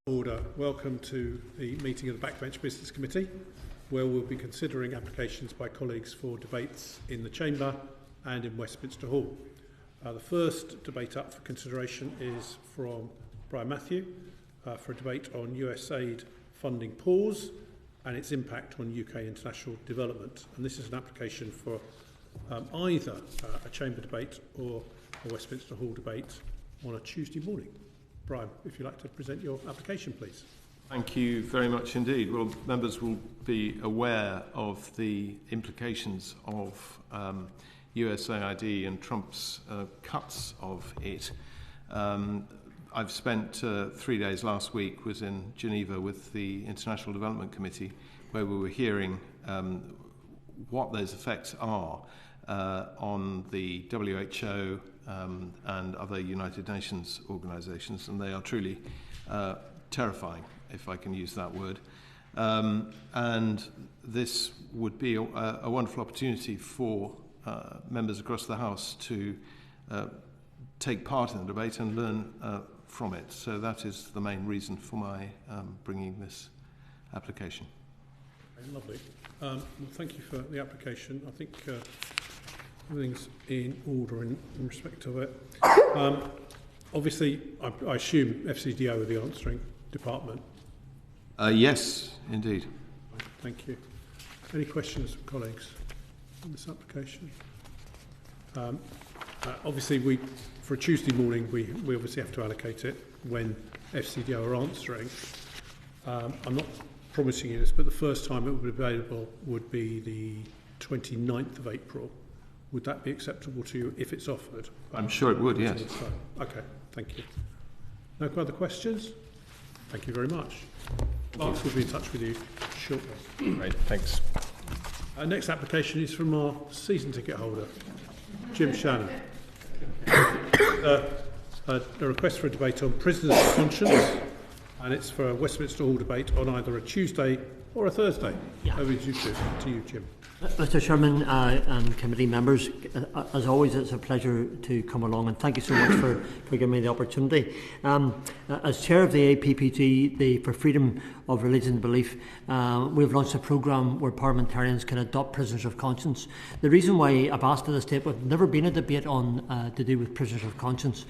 Order. Welcome to the meeting of the Backbench Business Committee, where we'll be considering applications by colleagues for debates in the Chamber and in Westminster Hall. The first debate up for consideration is from Brian Matthew for a debate on US aid funding pause and its impact on UK international development. And this is an application for either a Chamber debate or a Westminster Hall debate on a Tuesday morning. Brian, if you'd like to present your application, please. Thank you very much indeed. Well, members will be aware of the implications of USAID and Trump's cuts of it. I've spent 3 days last week, was in Geneva with the International Development Committee, where we were hearing what those effects are on the WHO and other United Nations organisations, and they are truly terrifying, if I can use that word. And this would be a wonderful opportunity for members across the House to take part in the debate and learn from it. So that is the main reason for my bringing this application. Okay, lovely. Well, thank you for the application. I think everything's in order in respect of it. Obviously, I assume FCDO are the answering department. Yes, indeed. Thank you. Any questions from colleagues on this application? Obviously, for a Tuesday morning, we obviously have to allocate it when FCDO are answering. I'm not promising you this, but the first time it would be available would be the 29th of April. Would that be acceptable to you if it's offered? I'm sure it would, yes. Okay, thank you. No further questions? Thank you very much. Marks will be in touch with you shortly. Great, thanks. Our next application is from our season ticket holder, Jim Shannon. A request for a debate on prisoners of conscience, and it's for a Westminster Hall debate on either a Tuesday or a Thursday. Yeah. Over to you, Jim. Mr. Chairman and committee members, as always, it's a pleasure to come along, and thank you so much for giving me the opportunity. As chair of the APPG, for freedom of religion and belief, we've launched a programme where parliamentarians can adopt prisoners of conscience. The reason why I've asked for this debate, we've never been a debate on to do with prisoners of conscience,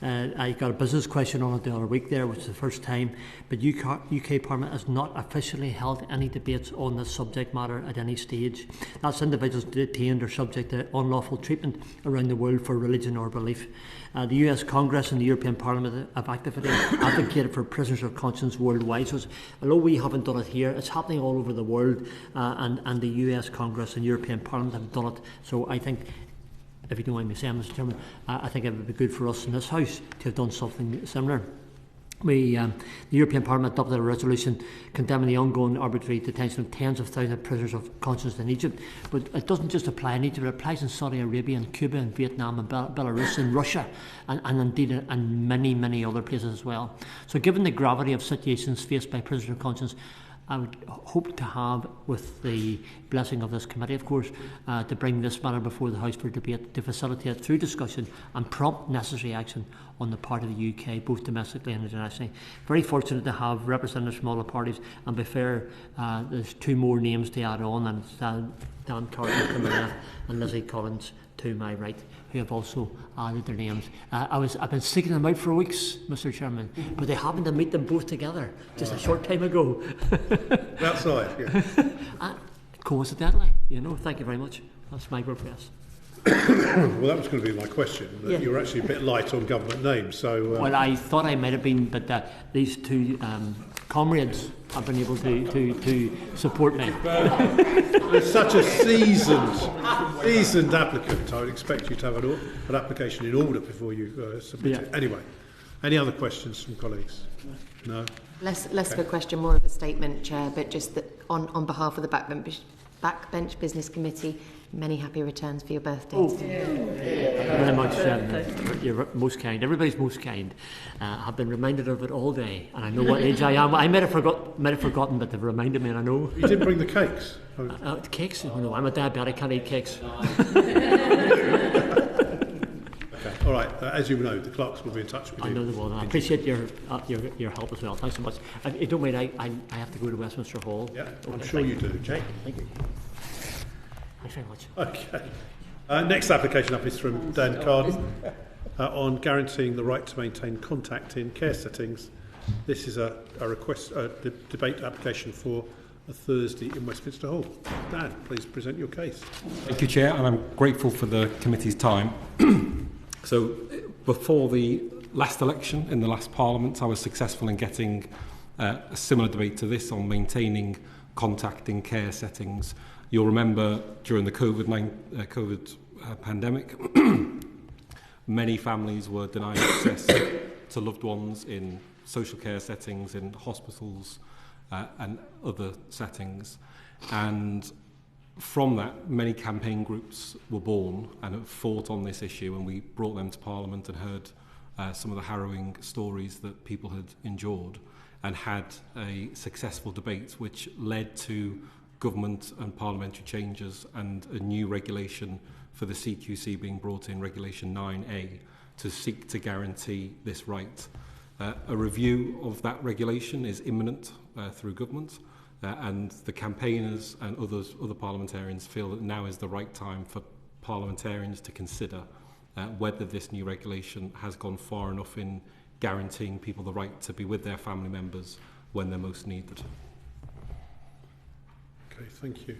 I got a business question on it the other week there, which is the first time, but UK Parliament has not officially held any debates on this subject matter at any stage. That's individuals detained or subject to unlawful treatment around the world for religion or belief. The US Congress and the European Parliament have actively advocated for prisoners of conscience worldwide. So although we haven't done it here, it's happening all over the world, and the US Congress and European Parliament have done it. So I think, if you don't mind me saying, Mr. Chairman, I think it would be good for us in this House to have done something similar. The European Parliament adopted a resolution condemning the ongoing arbitrary detention of tens of thousands of prisoners of conscience in Egypt. But it doesn't just apply in Egypt, it applies in Saudi Arabia and Cuba and Vietnam and Belarus and Russia and indeed in many, many other places as well. So given the gravity of situations faced by prisoners of conscience, I would hope to have, with the blessing of this committee, of course, to bring this matter before the House for debate to facilitate through discussion and prompt necessary action on the part of the UK, both domestically and internationally. Very fortunate to have representatives from all the parties, and be fair, there's two more names to add on, and it's Dan Carter to my left and Lizzie Collins to my right, who have also added their names. I've been seeking them out for weeks, Mr. Chairman, but they happened to meet them both together just a short time ago. Outside, yeah. Coincidentally, thank you very much. That's my request. Well, that was going to be my question. Yeah. You were actually a bit light on government names, so... Well, I thought I might have been, but these two comrades have been able to support me. There's such a seasoned applicant. I would expect you to have an application in order before you submit it. Anyway, any other questions from colleagues? No? Less of a question, more of a statement, Chair, but just that on behalf of the Backbench Business Committee, many happy returns for your birthdays. Very much. You're most kind. Everybody's most kind. I've been reminded of it all day, and I know what age I am. I might have forgotten, but they've reminded me, and I know. You didn't bring the cakes? Cakes? Oh no, I'm a diabetic, can't eat cakes. Okay. All right, as you know, the clerks will be in touch with you. I know the one. I appreciate your help as well. Thanks so much. If you don't mind, I have to go to Westminster Hall. Yeah, I'm sure you do, Jake. Thank you. Thanks very much. Okay. Next application up is from Dan Carden on guaranteeing the right to maintain contact in care settings. This is a debate application for a Thursday in Westminster Hall. Dan, please present your case. Thank you, Chair, and I'm grateful for the committee's time. So, before the last election, in the last Parliament, I was successful in getting a similar debate to this on maintaining contact in care settings. You'll remember during the COVID pandemic, many families were denied access to loved ones in social care settings, in hospitals and other settings. And from that, many campaign groups were born and have fought on this issue, and we brought them to Parliament and heard some of the harrowing stories that people had endured, and had a successful debate which led to government and parliamentary changes and a new regulation for the CQC being brought in, Regulation 9A, to seek to guarantee this right. A review of that regulation is imminent through government, and the campaigners and other parliamentarians feel that now is the right time for parliamentarians to consider whether this new regulation has gone far enough in guaranteeing people the right to be with their family members when they're most needed. Okay, thank you.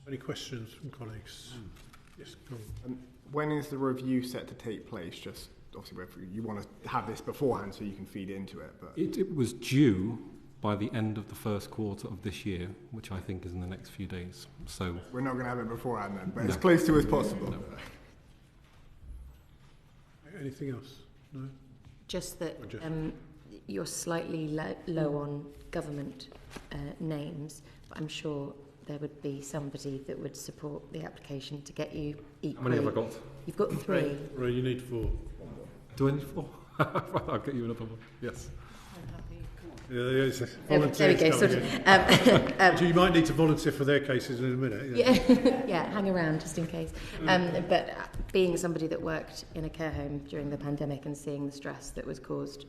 Any questions from colleagues? Yes, go on. When is the review set to take place? Just obviously, whether you want to have this beforehand so you can feed into it. But It was due by the end of the first quarter of this year, which I think is in the next few days. So we're not going to have it beforehand then, but No. as close to as possible. No. Anything else? No? Just that you're slightly low on government names, but I'm sure there would be somebody that would support the application to get you equally. how many have I got? You've got 3. Right, you need 4. Do I need 4? I'll get you another one. Yes. Yeah, there There we go. Sort of, So you might need to volunteer for their cases in a minute. yeah, hang around just in case. But being somebody that worked in a care home during the pandemic and seeing the stress that was caused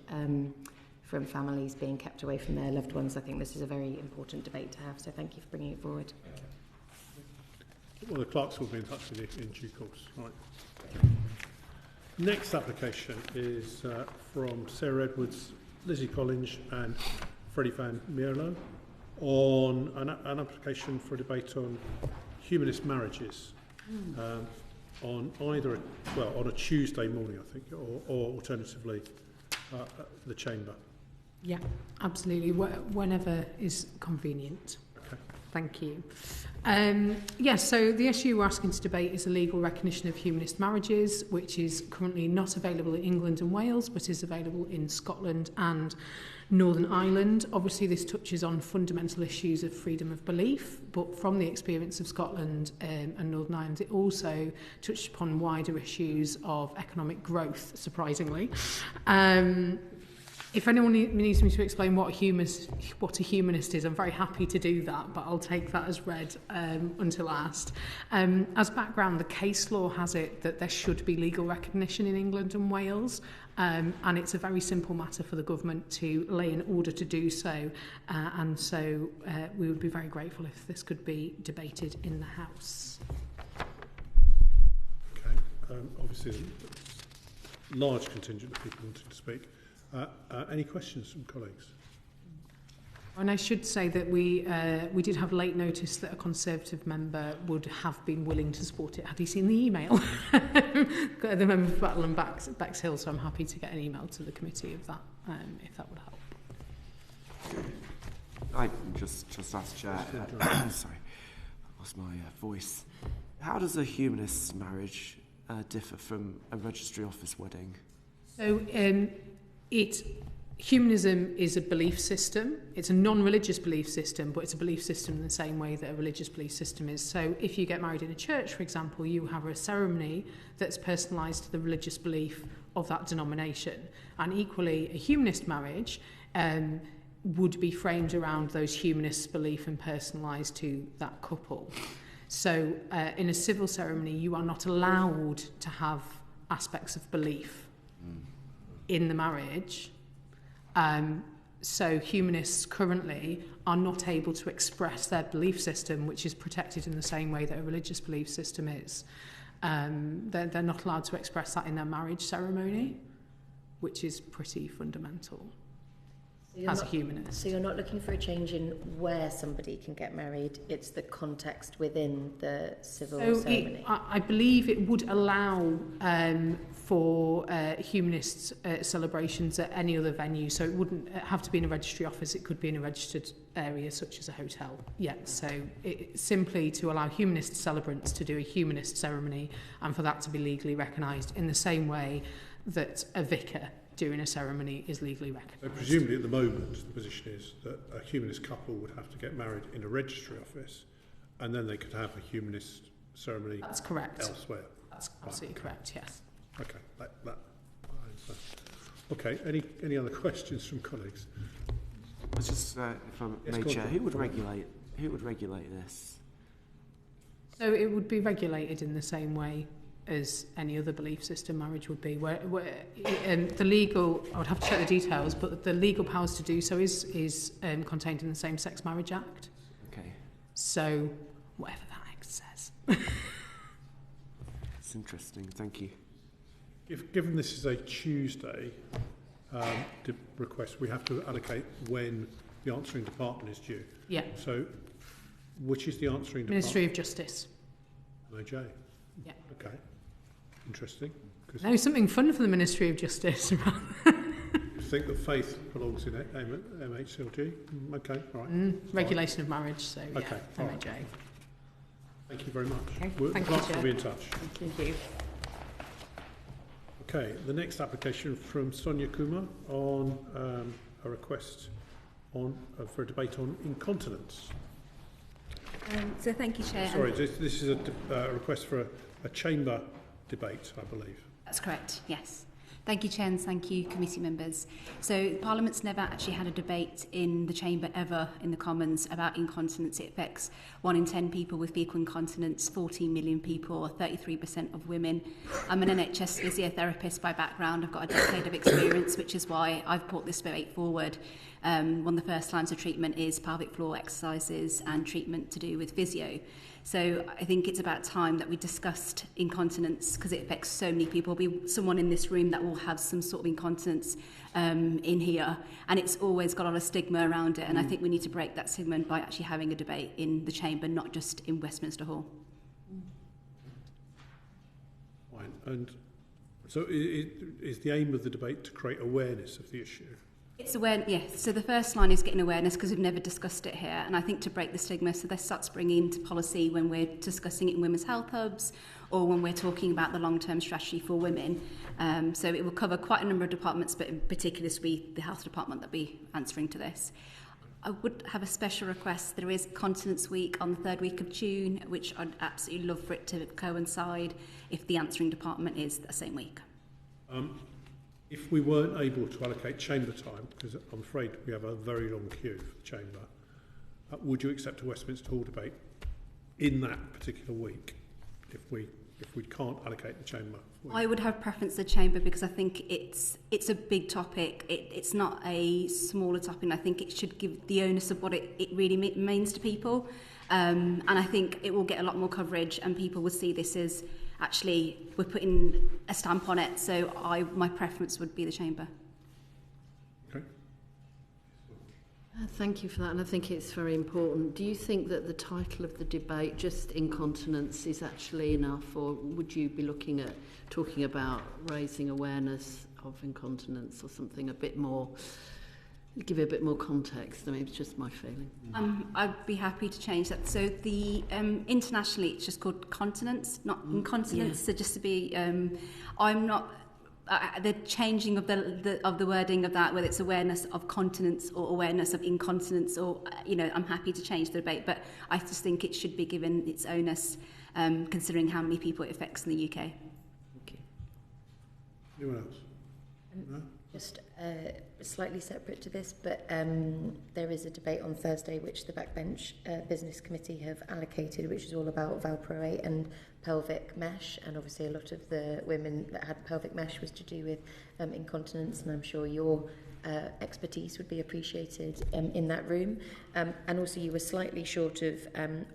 from families being kept away from their loved ones, I think this is a very important debate to have. So thank you for bringing it forward. Well, the clerks will be in touch with you in due course. Right. Next application is from Sarah Edwards, Lizzie Collins and Freddie Van Mierlo on an application for a debate on humanist marriages on a Tuesday morning, I think, or alternatively the chamber. Yeah, absolutely. Whenever is convenient. Okay. Thank you. So the issue we're asking to debate is the legal recognition of humanist marriages, which is currently not available in England and Wales, but is available in Scotland and Northern Ireland. Obviously, this touches on fundamental issues of freedom of belief, but from the experience of Scotland and Northern Ireland, it also touched upon wider issues of economic growth, surprisingly. If anyone needs me to explain what a humanist is, I'm very happy to do that, but I'll take that as read until asked. As background, the case law has it that there should be legal recognition in England and Wales, and it's a very simple matter for the government to lay in order to do so, and so we would be very grateful if this could be debated in the House. Okay. Obviously, a large contingent of people wanting to speak. Any questions from colleagues? And I should say that we did have late notice that a Conservative member would have been willing to support it had he seen the email. The member for Battle and Bexhill, so I'm happy to get an email to the committee of that, if that would help. I just asked Chair. Sorry, I lost my voice. How does a humanist marriage differ from a registry office wedding? So, humanism is a belief system. It's a non-religious belief system, but it's a belief system in the same way that a religious belief system is. So if you get married in a church, for example, you have a ceremony that's personalised to the religious belief of that denomination. And equally, a humanist marriage would be framed around those humanists' belief and personalised to that couple. So in a civil ceremony, you are not allowed to have aspects of belief in the marriage. So humanists currently are not able to express their belief system, which is protected in the same way that a religious belief system is. They're not allowed to express that in their marriage ceremony, which is pretty fundamental as a humanist. So you're not looking for a change in where somebody can get married, it's the context within the civil ceremony? I believe it would allow for humanist celebrations at any other venue, so it wouldn't have to be in a registry office, it could be in a registered area such as a hotel. Yeah, so simply to allow humanist celebrants to do a humanist ceremony and for that to be legally recognised in the same way that a vicar during a ceremony is legally recognised. So presumably at the moment the position is that a humanist couple would have to get married in a registry office and then they could have a humanist ceremony. That's correct. Elsewhere. That's absolutely correct, yes. Okay, that I understand. Okay, any other questions from colleagues? It's just, if I may, Chair, who would regulate this? So it would be regulated in the same way as any other belief system marriage would be. Where the legal, I would have to check the details, but the legal powers to do so is contained in the Same-Sex Marriage Act. Okay. So whatever that act says. It's interesting. Thank you. Given this is a Tuesday request, we have to allocate when the answering department is due. Yeah. So, which is the answering department? Ministry of Justice. OJ. Yeah. Okay. Interesting. No, something fun for the Ministry of Justice. You think that faith belongs in MHCLG? Okay, all right. Regulation of marriage, so yeah, okay, MHA. Right. Thank you very much. Okay. Thank you, will be in touch. Thank you. Okay, the next application from Sonia Kumar on a request for a debate on incontinence. So thank you, Chair. Sorry, this is a request for a chamber debate, I believe. That's correct, yes. Thank you, Chair, and thank you, committee members. So Parliament's never actually had a debate in the chamber ever in the Commons about incontinence. It affects 1 in 10 people with fecal incontinence, 14 million people, or 33% of women. I'm an NHS physiotherapist by background. I've got a decade of experience, which is why I've brought this debate forward. One of the first lines of treatment is pelvic floor exercises and treatment to do with physio. So I think it's about time that we discussed incontinence because it affects so many people. There'll be someone in this room that will have some sort of incontinence in here, and it's always got a lot of stigma around it, and I think we need to break that stigma by actually having a debate in the chamber, not just in Westminster Hall. Fine. And so is the aim of the debate to create awareness of the issue? It's awareness, yes. So the first line is getting awareness because we've never discussed it here. And I think to break the stigma, so this starts bringing into policy when we're discussing it in women's health hubs or when we're talking about the long-term strategy for women. So it will cover quite a number of departments, but in particular this will be the health department that will be answering to this. I would have a special request. There is Continence Week on the 3rd week of June, which I'd absolutely love for it to coincide if the answering department is the same week. If we weren't able to allocate chamber time, because I'm afraid we have a very long queue for the chamber, would you accept a Westminster Hall debate in that particular week if we can't allocate the chamber? I would have preference the chamber because I think it's a big topic. It's not a smaller topic. I think it should give the onus of what it really means to people. And I think it will get a lot more coverage and people will see this as actually we're putting a stamp on it. So my preference would be the chamber. Okay. Thank you for that, and I think it's very important. Do you think that the title of the debate, just incontinence, is actually enough, or would you be looking at talking about raising awareness of incontinence or something a bit more, give it a bit more context? I mean, it's just my feeling. I'd be happy to change that. So the internationally, it's just called continence, not incontinence. Yeah. So just to be, I'm not. The changing of the wording of that, whether it's awareness of continence or awareness of incontinence, or I'm happy to change the debate, but I just think it should be given its onus, considering how many people it affects in the UK. Anyone else? No? Just slightly separate to this, but there is a debate on Thursday which the Backbench Business Committee have allocated, which is all about valproate and pelvic mesh, and obviously a lot of the women that had pelvic mesh was to do with incontinence, and I'm sure your expertise would be appreciated in that room. And also you were slightly short of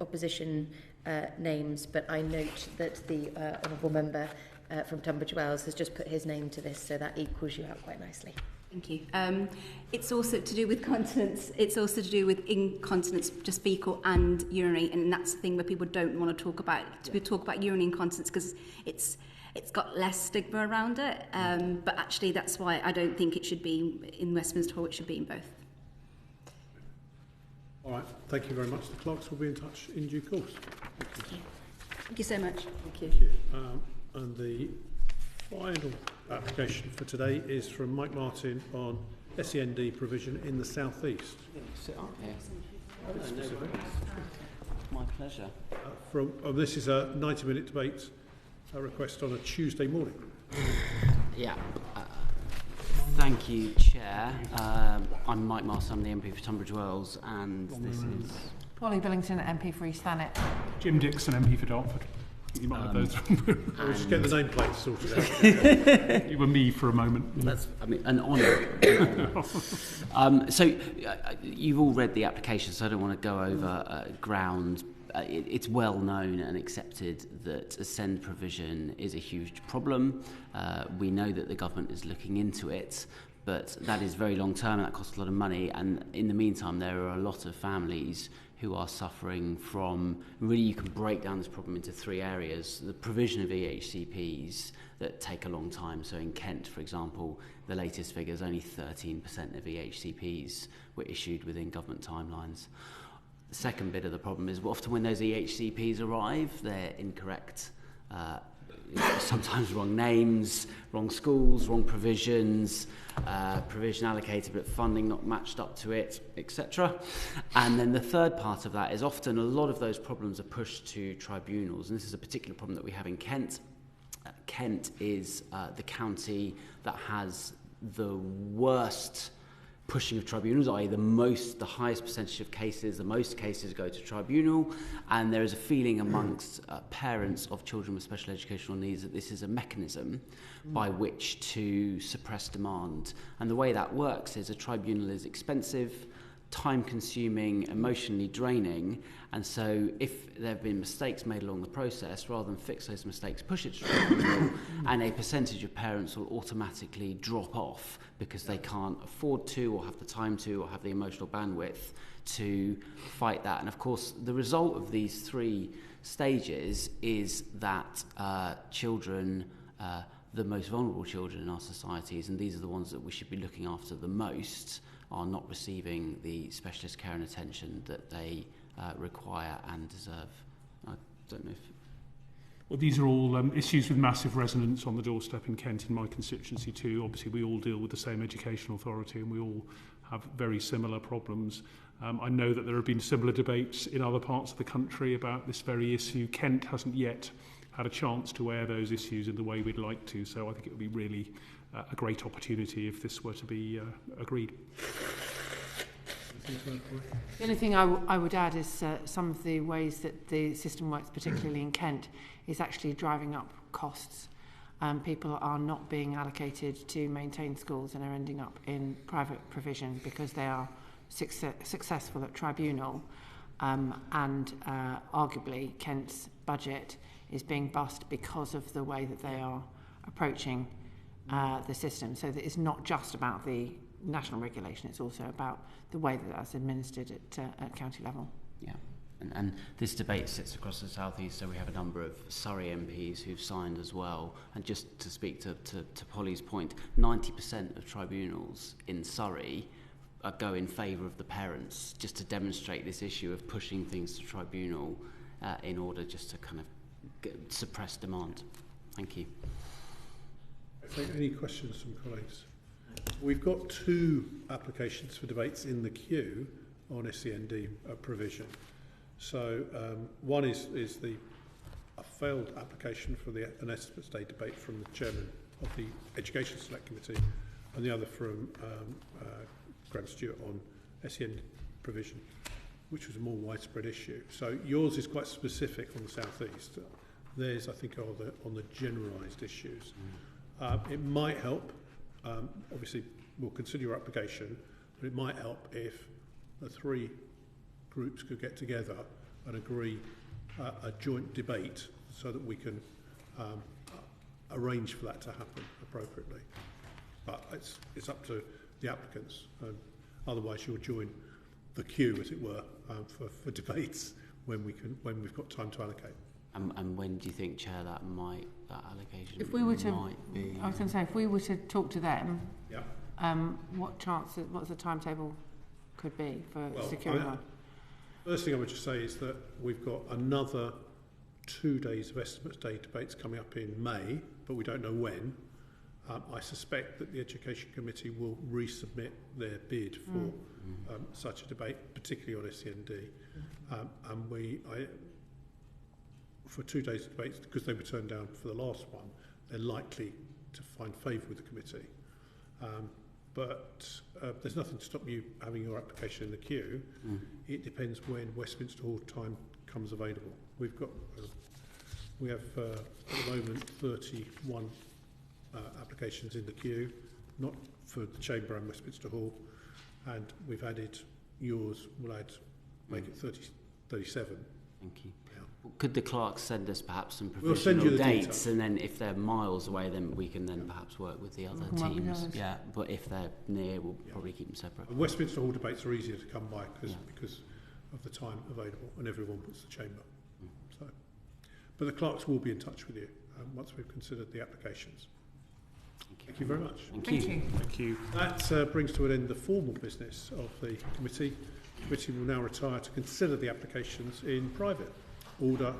opposition names, but I note that the honourable member from Tunbridge Wells has just put his name to this, so that equals you out quite nicely. Thank you. It's also to do with continence. It's also to do with incontinence, just fecal and urinary, and that's the thing where people don't want to talk about. We talk about urinary incontinence because it's got less stigma around it. But actually, that's why I don't think it should be in Westminster Hall. It should be in both. All right. Thank you very much. The clerks will be in touch in due course. Thank you. Thank you so much. Thank you. Thank you. And the final application for today is from Mike Martin on SEND provision in the South East. Sit up here. My pleasure. This is a 90-minute debate request on a Tuesday morning. Yeah. Thank you, Chair. I'm Mike Martin, I'm the MP for Tunbridge Wells, and this is... Polly Billington, MP for East Thanet. Jim Dixon, MP for Dartford. You might have those. We'll just get the nameplates sorted out. You were me for a moment. That's, I mean, an honour. So you've all read the application, so I don't want to go over ground. It's well known and accepted that a SEND provision is a huge problem. We know that the government is looking into it, but that is very long term and that costs a lot of money. And in the meantime, there are a lot of families who are suffering from, really you can break down this problem into three areas. The provision of EHCPs that take a long time. So in Kent, for example, the latest figures, only 13% of EHCPs were issued within government timelines. The second bit of the problem is often when those EHCPs arrive, they're incorrect. Sometimes wrong names, wrong schools, wrong provisions, provision allocated but funding not matched up to it, etc. And then the third part of that is often a lot of those problems are pushed to tribunals, and this is a particular problem that we have in Kent. Kent is the county that has the worst pushing of tribunals, i.e. the highest percentage of cases, the most cases go to tribunal, and there is a feeling amongst parents of children with special educational needs that this is a mechanism by which to suppress demand. And the way that works is a tribunal is expensive, time-consuming, emotionally draining, and so if there have been mistakes made along the process, rather than fix those mistakes, push it to tribunal, and a percentage of parents will automatically drop off because they can't afford to, or have the time to, or have the emotional bandwidth to fight that. And of course, the result of these three stages is that children, the most vulnerable children in our societies, and these are the ones that we should be looking after the most, are not receiving the specialist care and attention that they require and deserve. I don't know if... Well, these are all issues with massive resonance on the doorstep in Kent, in my constituency too. Obviously, we all deal with the same education authority and we all have very similar problems. I know that there have been similar debates in other parts of the country about this very issue. Kent hasn't yet had a chance to air those issues in the way we'd like to, so I think it would be really a great opportunity if this were to be agreed. The only thing I would add is some of the ways that the system works, particularly in Kent, is actually driving up costs. People are not being allocated to maintain schools and are ending up in private provision because they are successful at tribunal, and arguably Kent's budget is being bust because of the way that they are approaching the system. So that it's not just about the national regulation, it's also about the way that that's administered at county level. Yeah, and this debate sits across the South East, so we have a number of Surrey MPs who've signed as well. And just to speak to Polly's point, 90% of tribunals in Surrey go in favour of the parents, just to demonstrate this issue of pushing things to tribunal in order just to kind of suppress demand. Thank you. Any questions from colleagues? We've got two applications for debates in the queue on SEND provision. So one is a failed application for an Estimates Day debate from the chairman of the Education Select Committee and the other from Grant Stewart on SEN provision, which was a more widespread issue. So yours is quite specific on the South East. Theirs, I think, are on the generalised issues. It might help, obviously we'll consider your application, but it might help if the three groups could get together and agree a joint debate so that we can arrange for that to happen appropriately. But it's up to the applicants. Otherwise, you'll join the queue, as it were, for debates when we've got time to allocate. And when do you think, Chair, that allocation if we were to, might be? I was going to say, if we were to talk to them, yeah. What's the timetable could be for securing one? First thing I would just say is that we've got another 2 days of Estimates Day debates coming up in May, but we don't know when. I suspect that the Education Committee will resubmit their bid for such a debate, particularly on SEND. And for 2 days of debates, because they were turned down for the last one, they're likely to find favour with the committee. But there's nothing to stop you having your application in the queue. It depends when Westminster Hall time comes available. We have at the moment 31 applications in the queue, not for the Chamber and Westminster Hall, and we've added yours. We'll make it 37. Thank you. Yeah. Could the clerks send us perhaps some We'll send you the dates, details. and then if they're miles away, then we can then perhaps work with the other teams. Yeah, but if they're near, we'll probably keep them separate. And Westminster Hall debates are easier to come by because of the time available, and everyone puts the Chamber. So, but the clerks will be in touch with you once we've considered the applications. Thank you very much. Thank you. That brings to an end the formal business of the committee. The committee will now retire to consider the applications in private. Order